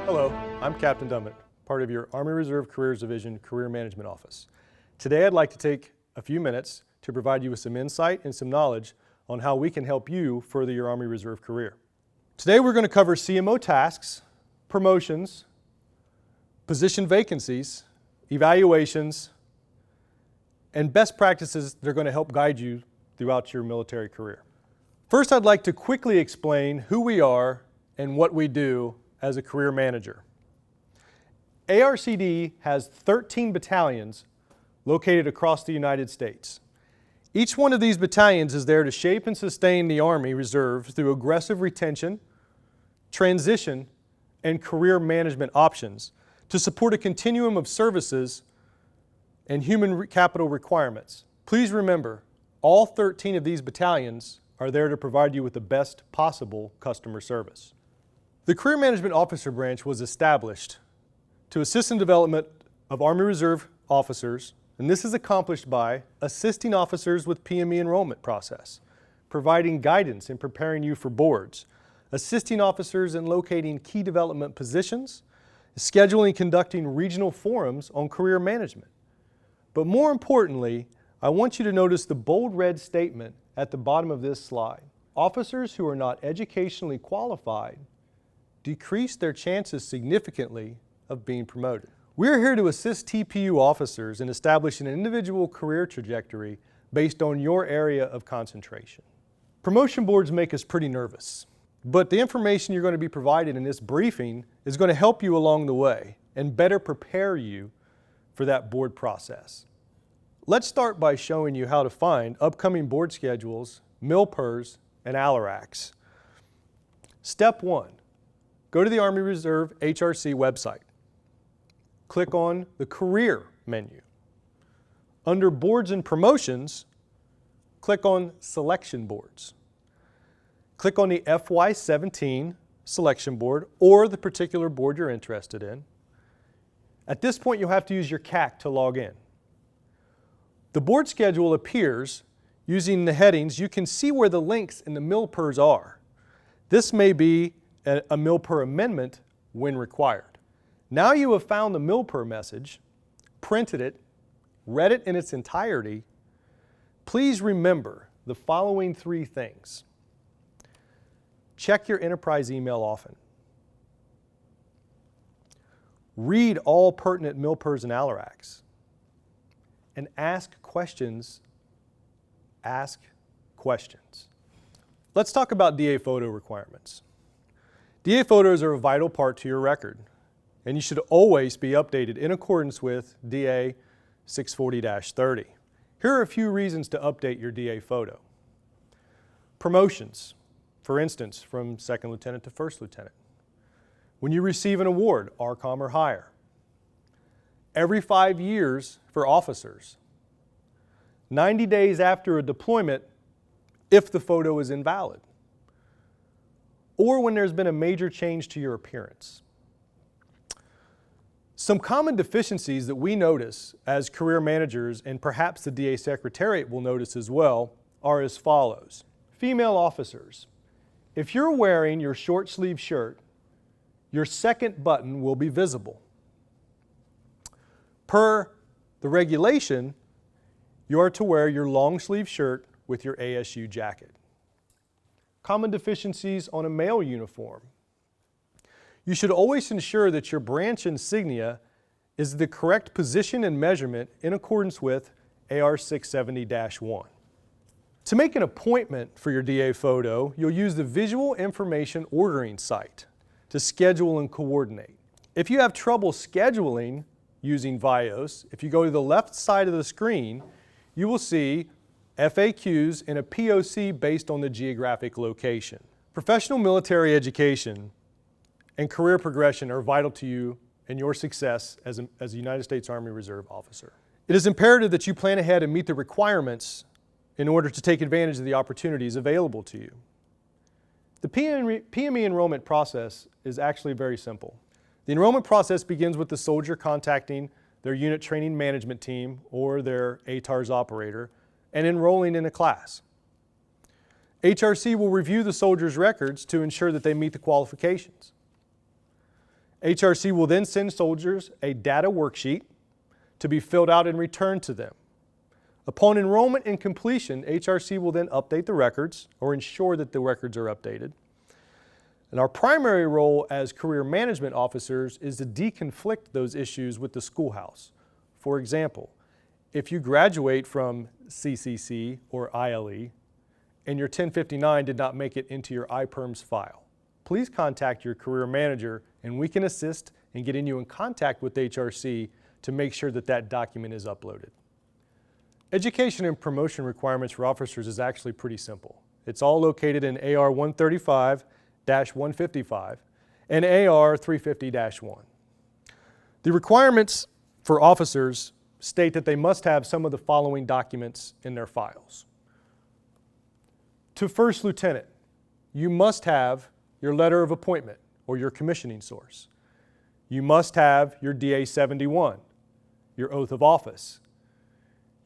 Hello, I'm Captain Dummett, part of your Army Reserve Careers Division Career Management Office. Today I'd like to take a few minutes to provide you with some insight and some knowledge on how we can help you further your Army Reserve career. Today we're going to cover CMO tasks, promotions, position vacancies, evaluations, and best practices that are going to help guide you throughout your military career. First, I'd like to quickly explain who we are and what we do as a career manager. ARCD has 13 battalions located across the United States. Each one of these battalions is there to shape and sustain the Army Reserve through aggressive retention, transition, and career management options to support a continuum of services and human capital requirements. Please remember, all 13 of these battalions are there to provide you with the best possible customer service. The Career Management Officer Branch was established to assist in development of Army Reserve officers, and this is accomplished by assisting officers with PME enrollment process, providing guidance in preparing you for boards, assisting officers in locating key development positions, scheduling and conducting regional forums on career management. But more importantly, I want you to notice the bold red statement at the bottom of this slide. Officers who are not educationally qualified decrease their chances significantly of being promoted. We're here to assist TPU officers in establishing an individual career trajectory based on your area of concentration. Promotion boards make us pretty nervous, but the information you're going to be provided in this briefing is going to help you along the way and better prepare you for that board process. Let's start by showing you how to find upcoming board schedules, MILPERs, and ALARACs. Step 1. Go to the Army Reserve HRC website. Click on the Career menu. Under Boards and Promotions, click on Selection Boards. Click on the FY17 selection board or the particular board you're interested in. At this point, you'll have to use your CAC to log in. The board schedule appears using the headings. You can see where the links in the MILPERs are. This may be a MILPER amendment when required. Now you have found the MILPER message, printed it, read it in its entirety. Please remember the following 3 things. Check your enterprise email often. Read all pertinent MILPERs and ALARACs. And ask questions. Ask questions. Let's talk about DA photo requirements. DA photos are a vital part to your record, and you should always be updated in accordance with DA 640-30. Here are a few reasons to update your DA photo. Promotions, for instance, from second lieutenant to first lieutenant. When you receive an award, ARCOM or higher. Every 5 years for officers. 90 days after a deployment if the photo is invalid. Or when there's been a major change to your appearance. Some common deficiencies that we notice as career managers, and perhaps the DA Secretariat will notice as well, are as follows. Female officers, if you're wearing your short sleeve shirt, your second button will be visible. Per the regulation, you are to wear your long sleeve shirt with your ASU jacket. Common deficiencies on a male uniform. You should always ensure that your branch insignia is the correct position and measurement in accordance with AR 670-1. To make an appointment for your DA photo, you'll use the Visual Information Ordering site to schedule and coordinate. If you have trouble scheduling using VIOS, if you go to the left side of the screen, you will see FAQs and a POC based on the geographic location. Professional military education and career progression are vital to you and your success as a United States Army Reserve officer. It is imperative that you plan ahead and meet the requirements in order to take advantage of the opportunities available to you. The PME enrollment process is actually very simple. The enrollment process begins with the soldier contacting their unit training management team or their ATARS operator and enrolling in a class. HRC will review the soldier's records to ensure that they meet the qualifications. HRC will then send soldiers a data worksheet to be filled out and returned to them. Upon enrollment and completion, HRC will then update the records or ensure that the records are updated. And our primary role as career management officers is to deconflict those issues with the schoolhouse. For example, if you graduate from CCC or ILE and your 1059 did not make it into your iPerms file, please contact your career manager and we can assist in getting you in contact with HRC to make sure that that document is uploaded. Education and promotion requirements for officers is actually pretty simple. It's all located in AR 135-155 and AR 350-1. The requirements for officers state that they must have some of the following documents in their files. To first lieutenant, you must have your letter of appointment or your commissioning source. You must have your DA 71, your oath of office.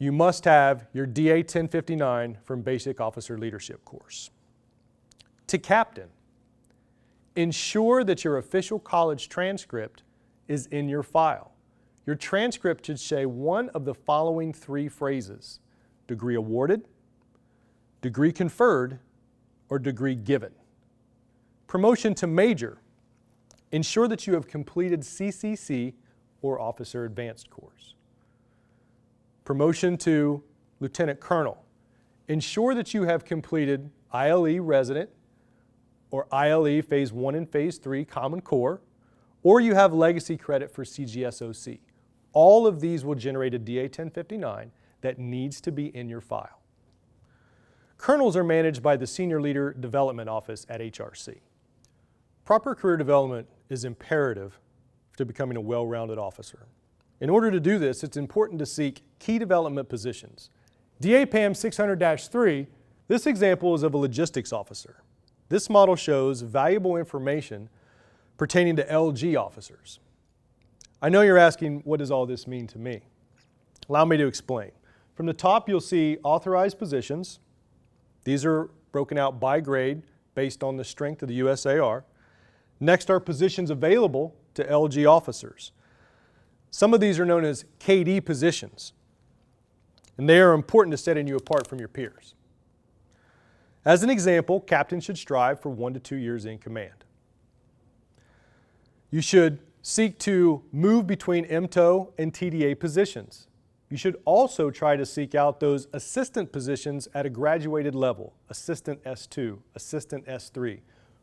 You must have your DA 1059 from Basic Officer Leadership course. To captain, ensure that your official college transcript is in your file. Your transcript should say one of the following three phrases: degree awarded, degree conferred, or degree given. Promotion to major, ensure that you have completed CCC or Officer Advanced course. Promotion to Lieutenant Colonel, ensure that you have completed ILE Resident or ILE Phase 1 and Phase 3 Common Core, or you have legacy credit for CGSOC. All of these will generate a DA 1059 that needs to be in your file. Colonels are managed by the Senior Leader Development Office at HRC. Proper career development is imperative to becoming a well-rounded officer. In order to do this, it's important to seek key development positions. DA PAM 600-3, this example is of a logistics officer. This model shows valuable information pertaining to LG officers. I know you're asking, what does all this mean to me? Allow me to explain. From the top, you'll see authorized positions. These are broken out by grade based on the strength of the USAR. Next are positions available to LG officers. Some of these are known as KD positions, and they are important to setting you apart from your peers. As an example, captains should strive for 1 to 2 years in command. You should seek to move between MTO and TDA positions. You should also try to seek out those assistant positions at a graduated level, Assistant S2, Assistant S3.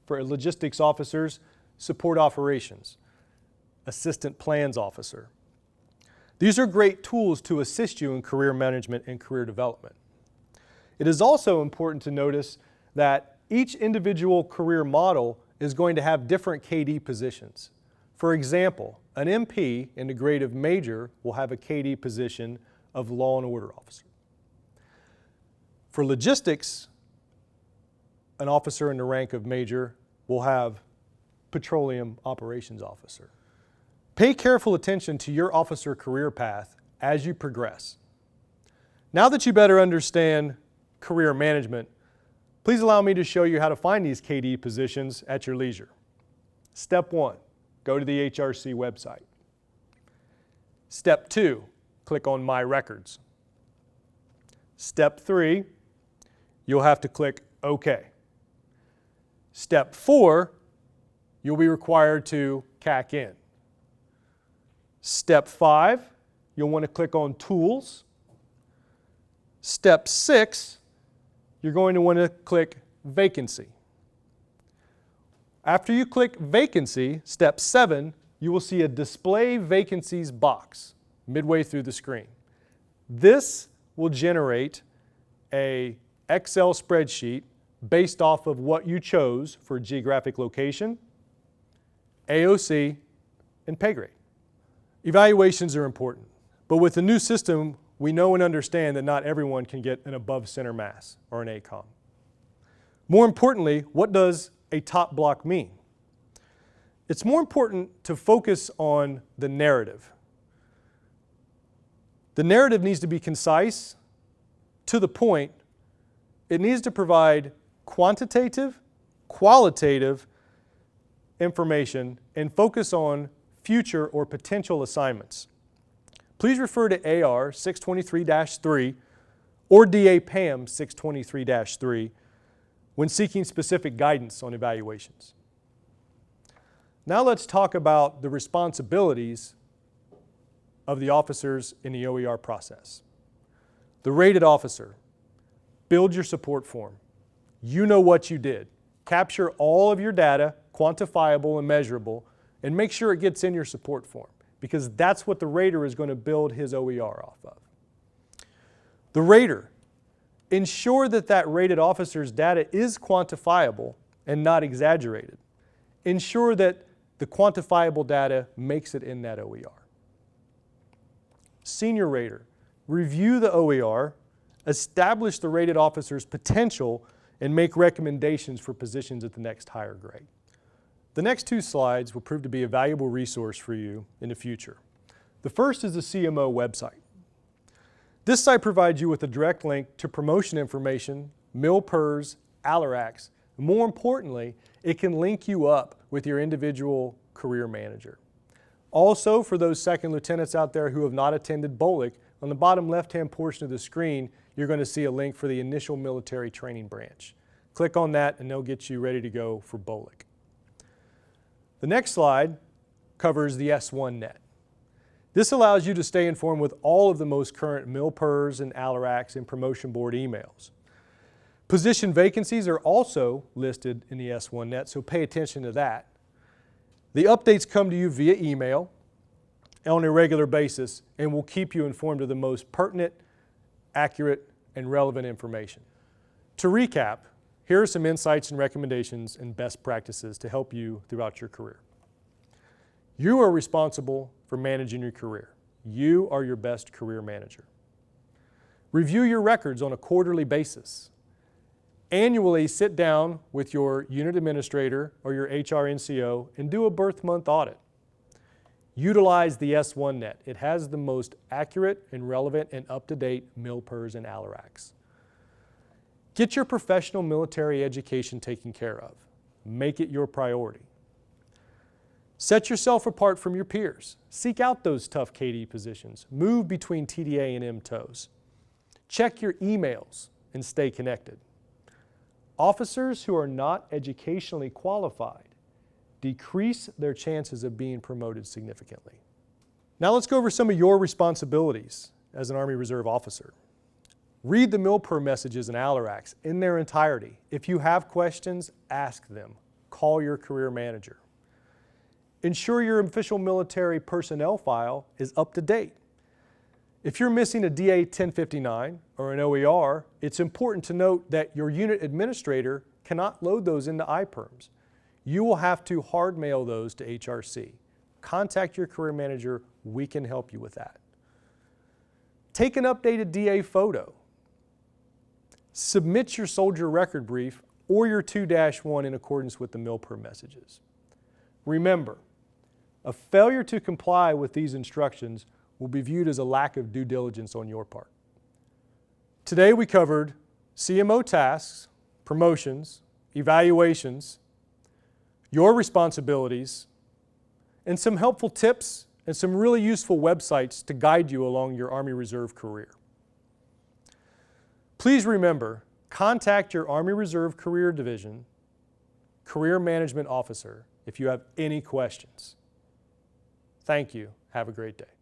For logistics officers, support operations, Assistant Plans Officer. These are great tools to assist you in career management and career development. It is also important to notice that each individual career model is going to have different KD positions. For example, an MP in the grade of Major will have a KD position of Law and Order Officer. For logistics, an officer in the rank of Major will have Petroleum Operations Officer. Pay careful attention to your officer career path as you progress. Now that you better understand career management, please allow me to show you how to find these KD positions at your leisure. Step 1, go to the HRC website. Step 2, click on My Records. Step 3, you'll have to click OK. Step 4, you'll be required to CAC in. Step 5, you'll want to click on Tools. Step 6, you're going to want to click Vacancy. After you click Vacancy, step 7, you will see a Display Vacancies box midway through the screen. This will generate an Excel spreadsheet based off of what you chose for geographic location, AOC, and pay grade. Evaluations are important, but with the new system, we know and understand that not everyone can get an above center mass or an ACOM. More importantly, what does a top block mean? It's more important to focus on the narrative. The narrative needs to be concise, to the point. It needs to provide quantitative, qualitative information and focus on future, or potential assignments. Please refer to AR 623-3 or DA PAM 623-3 when seeking specific guidance on evaluations. Now let's talk about the responsibilities of the officers in the OER process. The rated officer, build your support form. You know what you did. Capture all of your data, quantifiable and measurable, and make sure it gets in your support form, because that's what the rater is going to build his OER off of. The rater, ensure that that rated officer's data is quantifiable and not exaggerated. Ensure that the quantifiable data makes it in that OER. Senior rater, review the OER, establish the rated officer's potential, and make recommendations for positions at the next higher grade. The next two slides will prove to be a valuable resource for you in the future. The first is the CMO website. This site provides you with a direct link to promotion information, MIL-PERS, ALARACs. More importantly, it can link you up with your individual career manager. Also, for those second lieutenants out there who have not attended BOLC, on the bottom left-hand portion of the screen, you're going to see a link for the initial military training branch. Click on that and they'll get you ready to go for BOLC. The next slide covers the S1net. This allows you to stay informed with all of the most current MIL-PERS and ALARACs and promotion board emails. Position vacancies are also listed in the S1net, so pay attention to that. The updates come to you via email on a regular basis and will keep you informed of the most pertinent, accurate, and relevant information. To recap, here are some insights and recommendations and best practices to help you throughout your career. You are responsible for managing your career. You are your best career manager. Review your records on a quarterly basis. Annually, sit down with your unit administrator or your HR NCO and do a birth month audit. Utilize the S1net. It has the most accurate and relevant and up-to-date MIL-PERS and ALARACs. Get your professional military education taken care of. Make it your priority. Set yourself apart from your peers. Seek out those tough KD positions. Move between TDA and MTOs. Check your emails and stay connected. Officers who are not educationally qualified decrease their chances of being promoted significantly. Now let's go over some of your responsibilities as an Army Reserve officer. Read the MIL-PER messages and ALARACs in their entirety. If you have questions, ask them. Call your career manager. Ensure your official military personnel file is up to date. If you're missing a DA 1059 or an OER, it's important to note that your unit administrator cannot load those into iPerms. You will have to hard mail those to HRC. Contact your career manager, we can help you with that. Take an updated DA photo. Submit your soldier record brief or your 2-1 in accordance with the MIL-PER messages. Remember, a failure to comply with these instructions will be viewed as a lack of due diligence on your part. Today we covered CMO tasks, promotions, evaluations, your responsibilities, and some helpful tips and some really useful websites to guide you along your Army Reserve career. Please remember, contact your Army Reserve Career Division Career Management Officer if you have any questions. Thank you. Have a great day.